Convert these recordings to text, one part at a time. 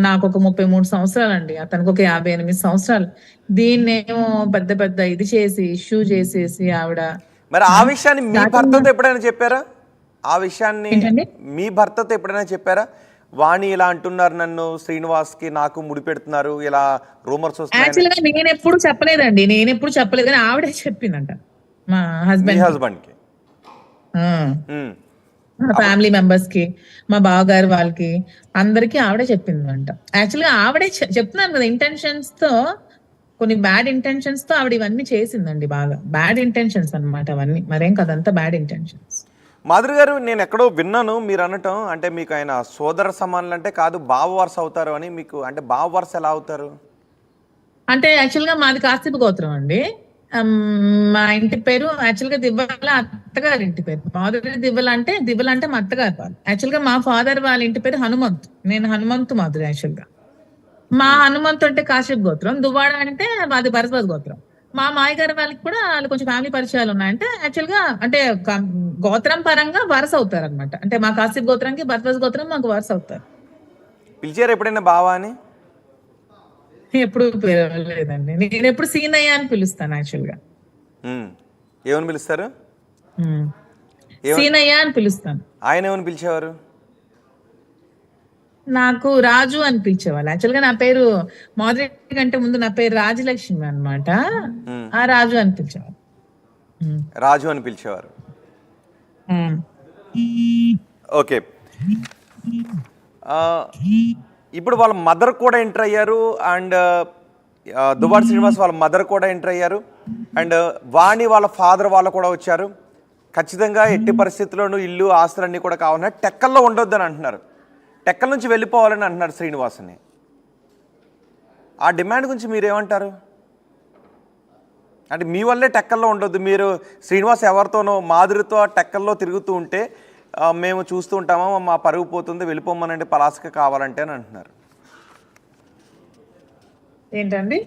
నాకు ఒక 33 సంవత్సరాలండి, అతనికి ఒక 58 సంవత్సరాలు. దీన్నేమో పెద్ద పెద్ద ఇది చేసి ఇష్యూ చేసేసి ఆవిడ మరి ఆ విషయాన్ని మీ స్టార్టింగ్ భర్తతో ఎప్పుడైనా చెప్పారా? ఆ విషయాన్ని ఏంటండి మీ భర్తతో ఎప్పుడైనా చెప్పారా? వాణి ఇలా అంటున్నారు, నన్ను శ్రీనివాస్కి నాకు ముడిపెడుతున్నారు, ఇలా రూమర్స్ వస్తున్నాయని. యాక్చువల్ గా నేను ఎప్పుడు చెప్పలేదండి, నేను ఎప్పుడు చెప్పలేదు, కానీ ఆవిడే చెప్పిందంట మా మీ హస్బెండ్ కి, హస్బెండ్కి? మా ఫ్యామిలీ మెంబర్స్ కి, మా బావగారు వాళ్ళకి, అందరికి ఆవిడే చెప్పిందంట. యాక్చువల్ గా ఆవిడే చెప్తున్నాను కదా, ఇంటెన్షన్స్ తో, కొన్ని బ్యాడ్ ఇంటెన్షన్స్ తో ఆవిడ ఇవన్నీ చేసిందండి. బాగా బ్యాడ్ ఇంటెన్షన్స్ అన్నమాట అవన్నీ, మరేం కదంతా బ్యాడ్ ఇంటెన్షన్స్. మాధురి గారు, నేను ఎక్కడో విన్నాను మీరు అనటం, అంటే మీకు ఆయన సోదర సమానులు అంటే కాదు, బావ వరుస అవుతారు అని. మీకు అంటే బావ వరుస ఎలా అవుతారు? అంటే యాక్చువల్ గా మాది కాశ్యప గోత్రం అండి. మా ఇంటి పేరు యాక్చువల్ గా దివ్వల, అత్తగారి ఇంటి పేరు మాధురి. దివ్వల అంటే మా అత్తగారు వాళ్ళు. యాక్చువల్ గా మా ఫాదర్ వాళ్ళ ఇంటి పేరు హనుమంతు, నేను హనుమంతు మాధురి. యాక్చువల్ గా మా హనుమంతు అంటే కాశ్యప గోత్రం, దువ్వాడ అంటే మాది భరద్వాజ గోత్రం. మా మాయగారి వాళ్ళకి కూడా వాళ్ళు కొంచెం ఫ్యామిలీ పరిచయాలు ఉన్నాయంటే యాక్చువల్ గా అంటే గోత్రం పరంగా వరుస అవుతారు అనమాట. అంటే మా కాశ్యప గోత్రానికి భరద్వాజ గోత్రం మాకు వరుస అవుతారు. పిలిచారు ఎప్పుడైనా బావా అని? ఎప్పుడు పిలవలేదండి, నేను ఎప్పుడు సీనయ్య అని పిలుస్తాను యాక్చువల్ గా. ఏమని పిలుస్తారు? సీనయ్య అని పిలుస్తాను. ఆయన ఏమని పిలిచేవారు? నాకు రాజు అని పిలిచేవాళ్ళు. యాక్చువల్ గా నా పేరు మాధురి కంటే ముందు నా పేరు రాజలక్ష్మి అనమాట. ఆ రాజు అని పిలిచేవారు. రాజు అని పిలిచేవారు. ఓకే. ఇప్పుడు వాళ్ళ మదర్ కూడా ఎంటర్ అయ్యారు, అండ్ దువ్వాడ శ్రీనివాస్ వాళ్ళ మదర్ కూడా ఎంటర్ అయ్యారు, అండ్ వాణి వాళ్ళ ఫాదర్ వాళ్ళు కూడా వచ్చారు. ఖచ్చితంగా ఎట్టి పరిస్థితుల్లోనూ ఇల్లు ఆస్తులన్నీ కూడా కావాలన్నా టెక్కల్లో ఉండొద్దు అని అంటున్నారు. టెక్కల నుంచి వెళ్ళిపోవాలని అంటున్నారు శ్రీనివాస్ని. ఆ డిమాండ్ గురించి మీరేమంటారు? అంటే మీ వల్లే టెక్కల్లో ఉండొద్దు, మీరు శ్రీనివాస్ ఎవరితోనో మాధురితో టెక్కల్లో తిరుగుతూ ఉంటే మేము చూస్తూ ఉంటామో, మా పరుగు పోతుంది, వెళ్ళిపోమనంటే పలాసక కావాలంటే అని అంటున్నారు. ఏంటండి?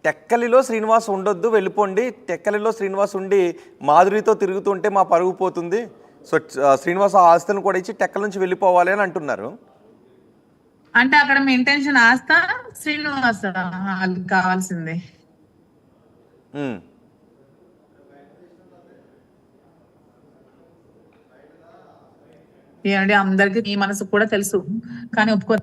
టెక్కలిలో శ్రీనివాస్ ఉండొద్దు, వెళ్ళిపోండి. టెక్కలిలో శ్రీనివాస్ ఉండి మాధురితో తిరుగుతుంటే మా పరుగు పోతుంది, సో శ్రీనివాస్ ఆ ఆస్తులను కూడా ఇచ్చి టెక్కల నుంచి వెళ్ళిపోవాలి అని అంటున్నారు. అంటే అక్కడ మీ ఇంటెన్షన్ ఆస్తా శ్రీనివాస్ కావాల్సింది? ఏమండి, అందరికి మీ మనసు కూడా తెలుసు, కానీ ఒప్పుకో.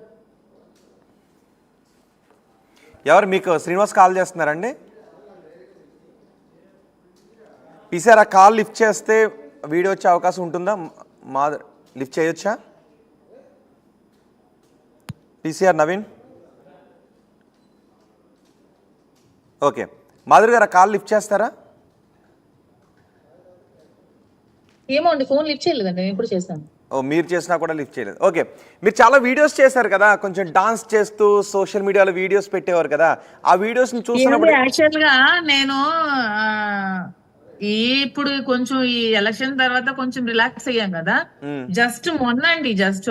ఎవరు మీకు శ్రీనివాస్ కాల్ చేస్తున్నారండి? పిసారా కాల్ లిఫ్ట్ చేస్తే వీడియో వచ్చే అవకాశం ఉంటుందా? లిఫ్ట్ చేయొచ్చా? పిసిఆర్ నవీన్. ఓకే, మాధురి గారు కాల్ లిఫ్ట్ చేస్తారా? ఏమో అండి, ఫోన్ లిఫ్ట్ చేయలేదండి, నేను ఇప్పుడు చేశాను. మీరు చేసినా కూడా లిఫ్ట్ చేయలేదు. ఓకే, మీరు చాలా వీడియోస్ చేశారు కదా, కొంచెం డాన్స్ చేస్తూ సోషల్ మీడియాలో వీడియోస్ పెట్టేవారు కదా, ఆ వీడియోస్ ని చూసినప్పుడు యాక్చువల్ గా నేను ఇప్పుడు కొంచెం ఈ ఎలక్షన్ తర్వాత కొంచెం రిలాక్స్ అయ్యాం కదా, జస్ట్ మొన్న అండి, జస్ట్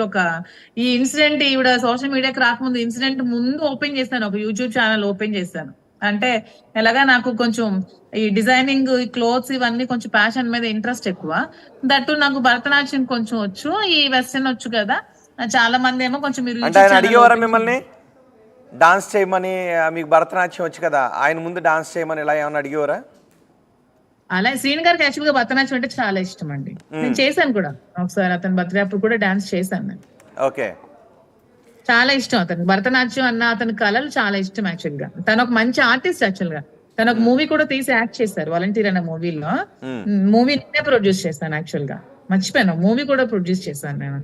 ఈ ఇన్సిడెంట్ ఈవిడ సోషల్ మీడియాకి రాకముందు ఇన్సిడెంట్ ముందు ఓపెన్ చేశాను, ఒక యూట్యూబ్ ఛానల్ ఓపెన్ చేశాను. అంటే ఎలాగా నాకు కొంచెం ఈ డిజైనింగ్, ఈ క్లోత్స్ ఇవన్నీ కొంచెం ప్యాషన్ మీద ఇంట్రెస్ట్ ఎక్కువ. దట్టు నాకు భరతనాట్యం కొంచెం వచ్చు, ఈ వెస్టర్న్ వచ్చు కదా. చాలా మంది ఏమో కొంచెం మీరు అడిగేవారా మిమ్మల్ని డాన్స్ చేయమని? మీకు భరతనాట్యం వచ్చు కదా, ఆయన ముందు డాన్స్ చేయమని ఇలా ఏమన్నా అడిగేవారా? అలా శ్రీని గారికి యాక్చువల్ గా భరతనాట్యం అంటే చాలా ఇష్టం అండి. నేను చేశాను కూడా ఒకసారి, అతని బర్త్డే అప్పుడు కూడా డాన్స్ చేశాను నేను. ఓకే, చాలా ఇష్టం అతనికి భరతనాట్యం అన్న, అతని కళలు చాలా ఇష్టం. యాక్చువల్ గా తను ఒక మంచి ఆర్టిస్ట్. యాక్చువల్ గా తను ఒక మూవీ కూడా తీసి యాక్ట్ చేశారు, వాలంటీర్ అనే మూవీలో. మూవీ నేనే ప్రొడ్యూస్ చేశాను యాక్చువల్ గా, మర్చిపోయాను, మూవీ కూడా ప్రొడ్యూస్ చేశాను నేను.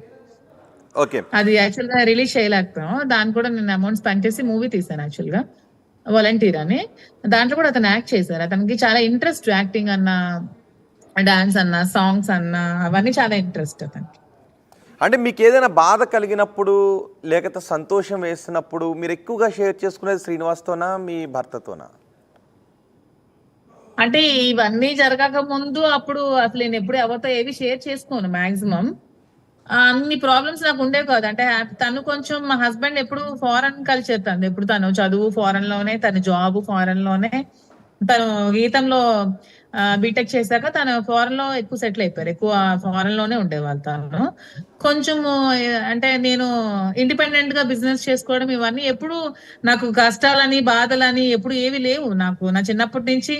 ఓకే, అది యాక్చువల్ గా రిలీజ్ చేయలేకపోయాం, దాన్ని కూడా నేను అమౌంట్ స్పెండ్ చేసి మూవీ తీసాను యాక్చువల్ గా, వాలంటీర్ అని. దాంట్లో కూడా అతను యాక్ట్ చేశారు. అతనికి చాలా ఇంట్రెస్ట్, యాక్టింగ్ అన్న, డాన్స్ అన్న, సాంగ్స్ అన్న, అవన్నీ చాలా ఇంట్రెస్ట్ అతనికి. అంటే మీకు ఏదైనా బాధ కలిగినప్పుడు లేకపోతే సంతోషం వేసినప్పుడు మీరు ఎక్కువగా షేర్ చేసుకునేది శ్రీనివాస్తోనా మీ భర్తతోనా? అంటే ఇవన్నీ జరగక ముందు అప్పుడు అసలు నేను ఎప్పుడు ఎవరితో ఏవి షేర్ చేసుకోను మాక్సిమం. అన్ని ప్రాబ్లమ్స్ నాకు ఉండేవి కాదు. అంటే తను కొంచెం, మా హస్బెండ్ ఎప్పుడు ఫారెన్ కల్చర్, తను ఎప్పుడు తను చదువు ఫారెన్ లోనే, తన జాబ్ ఫారెన్ లోనే, తను గీతంలో బీటెక్ చేశాక తను ఫారెన్ లో ఎక్కువ సెటిల్ అయిపోయారు, ఎక్కువ ఫారెన్ లోనే ఉండేవాళ్ళు. తను కొంచెము అంటే నేను ఇండిపెండెంట్ గా బిజినెస్ చేసుకోవడం ఇవన్నీ ఎప్పుడు నాకు కష్టాలని బాధలని ఎప్పుడు ఏవి లేవు. నాకు నా చిన్నప్పటి నుంచి